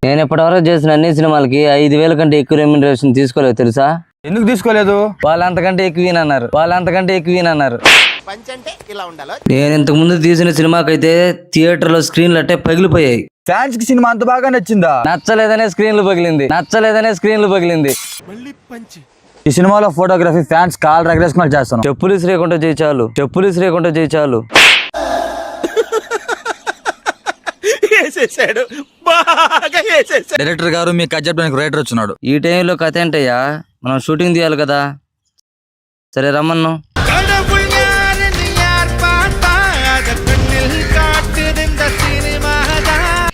నేను ఇప్పటివరకు చేసిన అన్ని సినిమాలకి 5,000 కంటే ఎక్కువ రెమ్యూనరేషన్ తీసుకోలేదు తెలుసా? ఎందుకు తీసుకోలేదు? వాళ్ళు అంతకంటే ఎక్కువన్నారు. నేను ఇంతకు ముందు తీసిన సినిమాకైతే థియేటర్లో స్క్రీన్లు అట్టే పగిలిపోయాయి. ఫ్యాన్స్ కి సినిమా అంత బాగా నచ్చిందా? నచ్చలేదనే స్క్రీన్లు పగిలింది. ఈ సినిమాలో ఫోటోగ్రఫీ ఫ్యాన్స్ కాల్ రగరేసుకుని చేస్తాను. చెప్పులు ఇసిరేకుండా చేయి చాలు. డైరెక్టర్ గారు మీ కథ చెప్పడానికి రైటర్ వచ్చినాడు. ఈ టైంలో కథ ఏంటయ్యా, మనం షూటింగ్ తీయాలి కదా. సరే రమ్మను.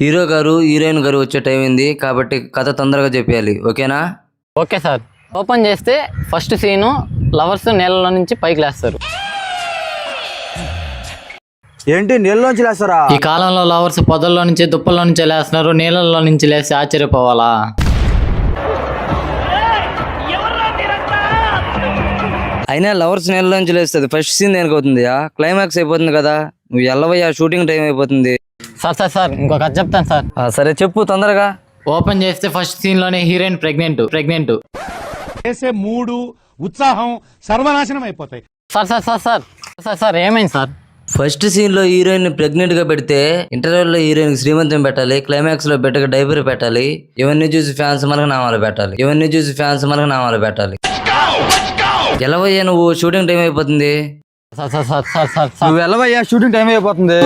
హీరో గారు హీరోయిన్ గారు వచ్చే టైం అయింది కాబట్టి కథ తొందరగా చెప్పేయాలి. ఓకేనా? Okay sir. ఓపెన్ చేస్తే ఫస్ట్ సీను లవర్స్ నీళ్ళలో నుంచి పైకి లేస్తారు. ఏంటి నీళ్ళలోంచి లేస్తారా? ఈ కాలంలో లవర్స్ పొదల్లో నుంచి దుప్పల్లో నుంచి లేస్తున్నారు, నీళ్ళల్లో నుంచి లేసి ఆశ్చర్యపోవాలా? అయినా లవర్స్ నెల నుంచి లేస్తుంది. ఫస్ట్ సీన్ దేనికి అవుతుంది? క్లైమాక్స్ అయిపోతుంది కదా. నువ్వు ఎల్లవయ్యా, షూటింగ్ టైం అయిపోతుంది. సార్ ఇంకో కథ చెప్తాను సార్. సరే చెప్పు తొందరగా. ఓపెన్ చేస్తే ఫస్ట్ సీన్ లోనే హీరోయిన్ ప్రెగ్నెంట్ చేసే మూడు ఉత్సాహం సర్వనాశనం అయిపోతాయి. సార్ ఏమైంది సార్? ఫస్ట్ సీన్ లో హీరోయిన్ ప్రెగ్నెంట్ గా పెడితే ఇంటర్వెల్ లో హీరోయిన్ శ్రీమంతం పెట్టాలి, క్లైమాక్స్ లో బెట్టగా డైపర్ పెట్టాలి. ఇవన్నీ చూసి ఫ్యాన్స్ మనకు నామాలు పెట్టాలి. ఎలవయ్యా, నువ్వు షూటింగ్ టైం అయిపోతుంది. నువ్వు వెళ్ళవయ్యా, షూటింగ్ టైం అయిపోతుంది.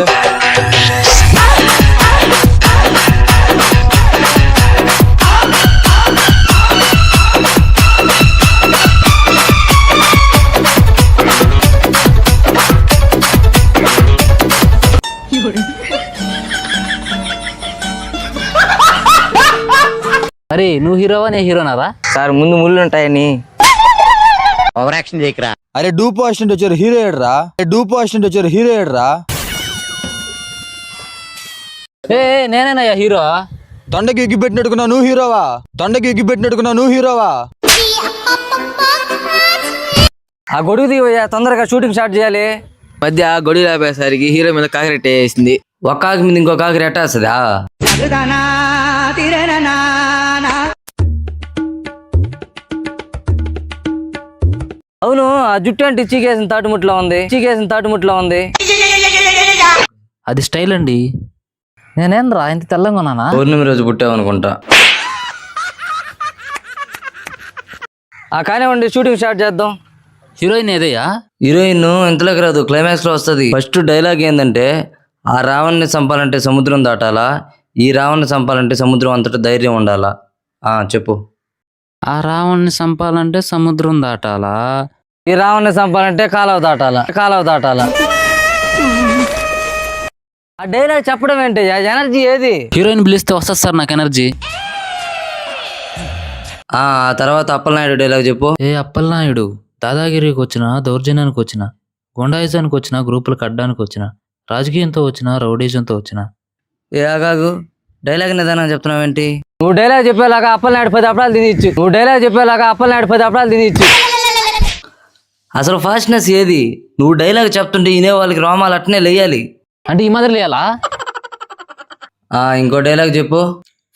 అరే నువ్వు హీరోవా నేను హీరోనారా? సార్ ముందు ముళ్ళు ఉంటాయని. ఓవర్ యాక్షన్ చేయకరా. అరే డూపో అసిస్టెంట్ వచ్చారు హీరో ఏడ్రా. నేనేనయ్యా హీరో. తొండకి ఎగ్గి పెట్టినట్టుకున్నా నువ్వు హీరోవా? ఆ గొడుగు దిగయ్యా, తొందరగా షూటింగ్ స్టార్ట్ చేయాలి. మధ్య గొడుగు లేపేసరికి హీరో మీద కాకిరెట్ట వేసింది. ఒక కాకి మీద ఇంకో కాకి రెట్ట వస్తుందా? అవును, ఆ జుట్టు అంటే చీకేసిన తాటుముట్లో ఉంది. అది స్టైల్ అండి. నేనేంద్రా ఇంత తెల్లంగా ఉన్నానా? పౌర్ణమి రోజు పుట్టావనుకుంటా. కానివ్వండి, షూటింగ్ స్టార్ట్ చేద్దాం. హీరోయిన్ ఏదయ్యా? హీరోయిన్ ఇంతలోకి రాదు, క్లైమాక్స్ లో వస్తుంది. ఫస్ట్ డైలాగ్ ఏంటంటే, ఆ రావణ్ణి చంపాలంటే సముద్రం దాటాలా, ఈ రావణ్ణి చంపాలంటే సముద్రం అంతటా ధైర్యం ఉండాలా. చెప్పు. ఆ రావణ్ణి చంపాలంటే సముద్రం దాటాలా, ఈ రావణ్ణి చంపాలంటే కాలువ దాటాలా. ఆ డైలాగ్ చెప్పడం ఏంటి? ఎనర్జీ ఏది? హీరోయిన్ పిలిస్తే వస్తుంది సార్ నాకు ఎనర్జీ. ఆ తర్వాత అప్పలనాయుడు డైలాగ్ చెప్పు. అప్పలనాయుడు దాదాగిరికి వచ్చినా, దౌర్జన్యానికి వచ్చినా, గుండాయిజానికి వచ్చినా, గ్రూపులకు అడ్డానికి వచ్చినా, రాజకీయంతో వచ్చినా, రౌడీజంతో వచ్చినా. ఆగాగు, డైలాగ్ నిదానం చెప్తున్నావేంటి? నువ్వు డైలాగ్ చెప్పేలాగా అప్పలనాయుడు 10 అప్పడాలు తినిచ్చు. అసలు ఫాస్ట్నెస్ ఏది? నువ్వు డైలాగ్ చెప్తుంటే వినే వాళ్ళకి రోమాలు అట్నే లేయాలి. అంటే ఈ మాదిరి లేయాలా? ఇంకో డైలాగ్ చెప్పు.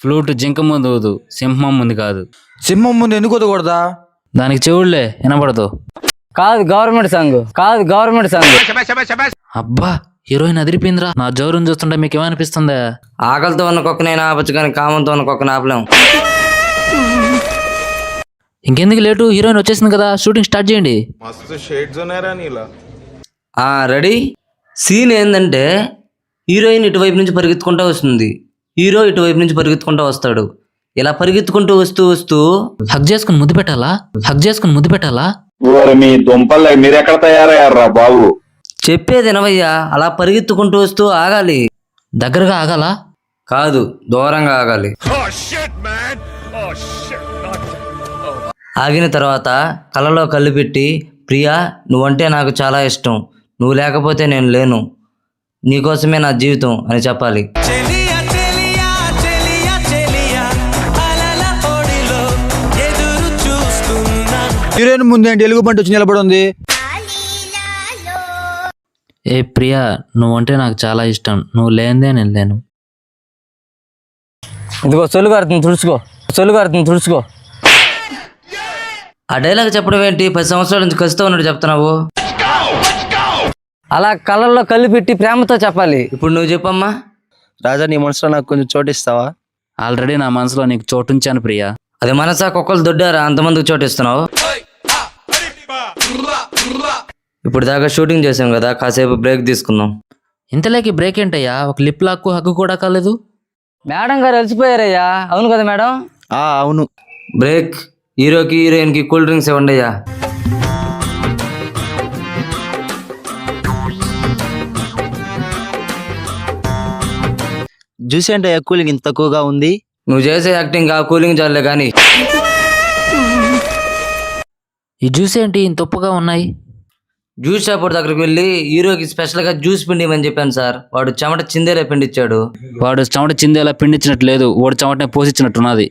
ఫ్లూట్ జింక ముందు ఊదు, సింహం ముందు కాదు. సింహం ముందు ఎందుకు వదకూడదా? దానికి చెవుడులే వినపడదు. కాదు గవర్నమెంట్ సాంగ్. అబ్బా హీరోయిన్ అదిరిపోయిందిరా. నా జోరుని చూస్తుంటే మీకు ఏమనిపిస్తుందా? ఆకలితో ఉన్న కుక్కనైనా ఆపచ్చు కానీ కామంతో ఉన్న కుక్కను ఆపలేం. ఇంకెందుకు లేటు, హీరోయిన్ వచ్చేసింది కదా, షూటింగ్ స్టార్ట్ చేయండి. రెడీ. సీన్ ఏంటంటే, హీరోయిన్ ఇటువైపు నుంచి పరిగెత్తుకుంటూ వస్తుంది, హీరో ఇటువైపు నుంచి పరిగెత్తుకుంటూ వస్తాడు. ఇలా పరిగెత్తుకుంటూ వస్తూ హగ్ చేసుకుని ముద్దు పెట్టాలా? మీ దుంపలు మీరెక్కడ తయారయ్యారా బాబు? చెప్పేది వినవయ్యా. అలా పరిగెత్తుకుంటూ వస్తూ ఆగాలి. దగ్గరగా ఆగాలా? కాదు, దూరంగా ఆగాలి. ఆగిన తర్వాత కళ్ళలో కళ్ళు పెట్టి, ప్రియా నువ్వంటే నాకు చాలా ఇష్టం, నువ్వు లేకపోతే నేను లేను, నీకోసమే నా జీవితం అని చెప్పాలి. హీరోయిన్ ముందేంటి ఎలుగుబంటి వచ్చి నిలబడి ఉంది? ఏ ప్రియా, నువ్వంటే నాకు చాలా ఇష్టం. నువ్వు లేనిదే నేను లేను. ఇదిగో సొల్లు కడుతుంది తుడుచుకో. ఆ డైలాగ్ చెప్పడం ఏంటి? 10 సంవత్సరాల నుంచి కసితో ఉన్నట్టు చెప్తున్నావు. అలా కళ్ళల్లో కళ్ళు పెట్టి ప్రేమతో చెప్పాలి. ఇప్పుడు నువ్వు చెప్పమ్మా. రాజా, నీ మనసులో నాకు కొంచెం చోటు ఇస్తావా? ఆల్రెడీ నా మనసులో నీకు చోటుంచాను ప్రియా. అది మనసా కుక్కలు దొడ్డారా అంతమందికి చోటిస్తున్నావు? ఇప్పుడు దాకా షూటింగ్ చేసాం కదా, కాసేపు బ్రేక్ తీసుకుందాం. ఇంతలోకి బ్రేక్ ఏంటయ్యా? ఒక లిప్ లాక్కు హగ్గు కూడా కాలేదు. మేడం గారు అలసిపోయారయ్యా. అవును కదా మేడం? అవును. బ్రేక్. హీరోకి హీరోయిన్కి కూల్ డ్రింక్స్ ఇవ్వండి అయ్యా. జ్యూస్ అంటే కూలింగ్ ఇంత తక్కువగా ఉంది. నువ్వు చేసే యాక్టింగ్ ఆ కూలింగ్ చాలే కానీ. ఈ జ్యూస్ ఏంటి ఇంత ఉప్పుగా ఉన్నాయి? జ్యూస్ షాప్ దగ్గరికి వెళ్ళి హీరోకి స్పెషల్గా జ్యూస్ పిండిమని చెప్పాను సార్. వాడు చెమట చిందేలా పిండిచ్చాడు. వాడు చెమట చిందేలా పిండించినట్టు లేదు, ఓడి చెమటనే పోసిచ్చినట్టున్నది.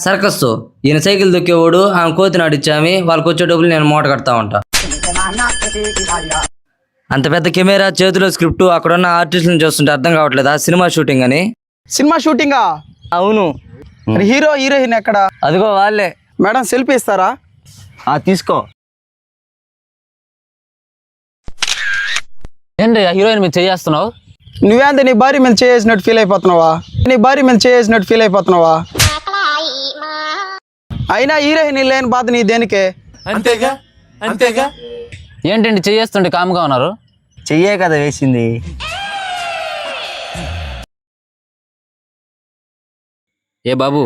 సర్కస్ ఈయన సైకిల్ దొక్కేవాడు, ఆమె కోతి నాడిచ్చామి, వాళ్ళకి వచ్చే డబ్బులు నేను మూట కడతా ఉంటా. అంత పెద్ద కెమెరా, చేతిలో స్క్రిప్ట్, అక్కడ ఉన్న ఆర్టిస్టులను చూస్తుంటే అర్థం కావట్లేదా సినిమా షూటింగ్ అని? సినిమా షూటింగా? అవును. హీరో హీరోయిన్ ఎక్కడ? అదిగో వాళ్ళే. మేడం సెల్ఫీ ఇస్తారా? తీసుకో. ఏంటి హీరోయిన్ మీద చేస్తున్నావు? నువ్వేంత నీ భార్య మీద చేసినట్టు ఫీల్ అయిపోతున్నావా? అయినా హీరోయిన్ లేని బాధ నీ దేనికే? ఏంటండి చేస్తుంటే కామ్గా ఉన్నారు? చెయ్యే కదా వేసింది. ఏ బాబు,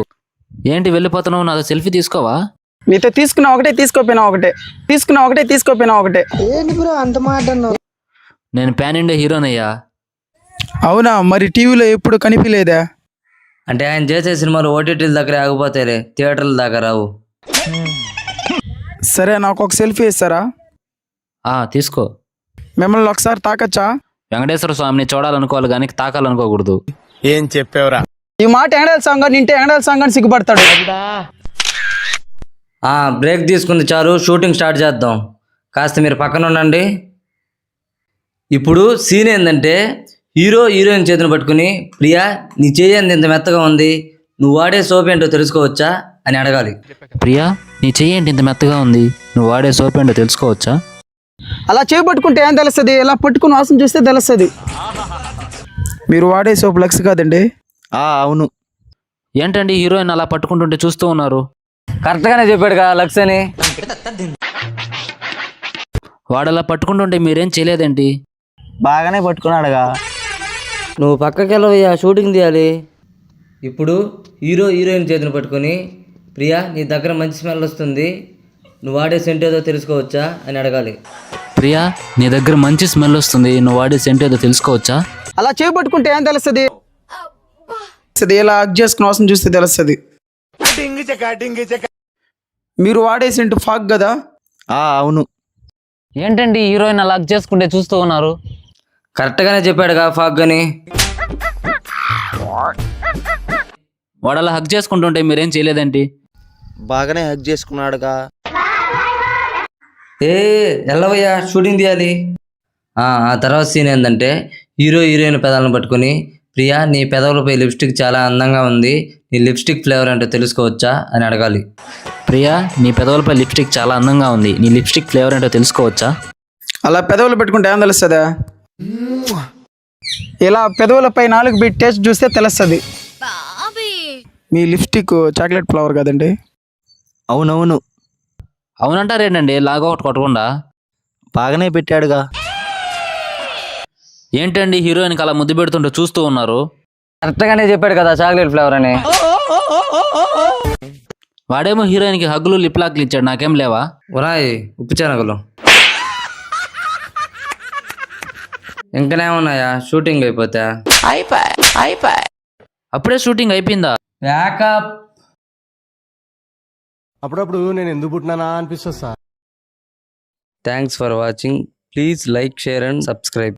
ఏంటి వెళ్ళిపోతున్నావు? నాతో సెల్ఫీ తీసుకోవా? నీతో తీసుకున్నా ఒకటే, తీసుకోపోయినా ఒకటే. నేను పాన్ ఇండియా హీరోనయ్యా. అవునా? మరి టీవీలో ఎప్పుడు కనిపించలేదా? అంటే ఆయన చేసే సినిమాలు ఓటీటీల దగ్గర ఆగిపోతాయిలే, థియేటర్ల దాకా రావు. సరే, నాకు ఒక సెల్ఫీ ఇస్తారా? తీసుకో. మిమ్మల్ని ఒకసారి తాకచ్చా? వెంకటేశ్వర స్వామిని చూడాలనుకోవాలి కానీ తాకాలనుకోకూడదు. ఏం చెప్పావురా? ఈ మాట ఎంగడాల సాంగ్ నింటే ఎంగడాల సాంగ్ అని సిగ్గుపడతాడు. బ్రేక్ తీసుకుంది చాలు, షూటింగ్ స్టార్ట్ చేద్దాం. కాస్త మీరు పక్కన ఉండండి. ఇప్పుడు సీన్ ఏంటంటే, హీరో హీరోయిన్ చేతిని పట్టుకుని, ప్రియా నీ చేయంది ఇంత మెత్తగా ఉంది, నువ్వు వాడే సోప్ ఏంటో తెలుసుకోవచ్చా అని అడగాలి. ప్రియా, నీ చెయ్యి ఏంటి ఇంత మెత్తగా ఉంది, నువ్వు వాడే సోప్ ఏంటో తెలుసుకోవచ్చా? అలా చేపట్టుకుంటే ఏం తెలుస్తుంది? ఇలా పట్టుకుని వాసన చూస్తే తెలుస్తుంది. మీరు వాడే సోప్ లక్స్ కాదండి? అవును. ఏంటండి హీరోయిన్ అలా పట్టుకుంటుంటే చూస్తూ ఉన్నారు? కరెక్ట్గానే చెప్పాడు కదా లక్స్ అని. వాడు అలా పట్టుకుంటుంటే మీరేం చేయలేదేంటి? బాగానే పట్టుకున్నాడుగా. నువ్వు పక్కకి వెళ్ళవయ్యా, షూటింగ్ తీయాలి. ఇప్పుడు హీరో హీరోయిన్ చేతిని పట్టుకొని, ప్రియా నీ దగ్గర మంచి స్మెల్ వస్తుంది, నువ్వు వాడే సెంట్ ఏదో తెలుసుకోవచ్చా అని అడగాలి. ప్రియా, నీ దగ్గర మంచి స్మెల్ వస్తుంది, నువ్వు వాడే సెంట్ ఏదో తెలుసుకోవచ్చా? అలా చేపట్టుకుంటే ఏం తెలుస్తుంది? ఇలా హగ్ చేసుకుని వాసన చూస్తే తెలుస్తుంది. మీరు వాడే సెంట్ ఫాగ్ కదా? అవును. ఏంటండి హీరోయిన్ అలా చేసుకుంటే చూస్తూ ఉన్నారు? కరెక్ట్గానే చెప్పాడుగా ఫాగ్ అని. వాడు అలా హగ్ చేసుకుంటుంటే మీరేం చేయలేదేంటి? బాగానే హగ్ చేసుకున్నాడుగా. ఎల్లవయ్యా, షూటింగ్ తీయాలి. ఆ తర్వాత సీన్ ఏంటంటే, హీరో హీరోయిన్ పెదాలను పట్టుకొని, ప్రియా నీ పెదవులపై లిప్స్టిక్ చాలా అందంగా ఉంది, నీ లిప్స్టిక్ ఫ్లేవర్ ఏంటో తెలుసుకోవచ్చా అని అడగాలి. ప్రియా, నీ పెదవులపై లిప్స్టిక్ చాలా అందంగా ఉంది, నీ లిప్స్టిక్ ఫ్లేవర్ ఏంటో తెలుసుకోవచ్చా? అలా పెదవులు పెట్టుకుంటే ఏం తెలుస్తుందా? ఇలా పెదవులపై 4 బిట్ టేస్ట్ చూస్తే తెలుస్తుంది. మీ లిప్స్టిక్ చాక్లెట్ ఫ్లేవర్ కదండి? అవునవును. అవునంటారేంటండి లాగౌట్ కొట్టకుండా? బాగానే పెట్టాడుగా. ఏంటండి హీరోయిన్కి అలా ముద్దు పెడుతుంటే చూస్తూ ఉన్నారు? కరెక్ట్గానే చెప్పాడు కదా చాక్లెట్ ఫ్లేవర్ అని. వాడేమో హీరోయిన్కి హగ్గులు లిప్ లాక్లు ఇచ్చాడు, నాకేం లేవా? ఉరాయ్ ఉప్పు శనగలు. ఇంకనేమున్నాయా, షూటింగ్ అయిపోతా? అప్పుడే షూటింగ్ అయిపోయిందా? ప్యాకప్. అప్పుడప్పుడు నేను ఎందుకు పుట్టినానా అనిపిస్తుంది sir. Thanks for watching. Please like, share and subscribe.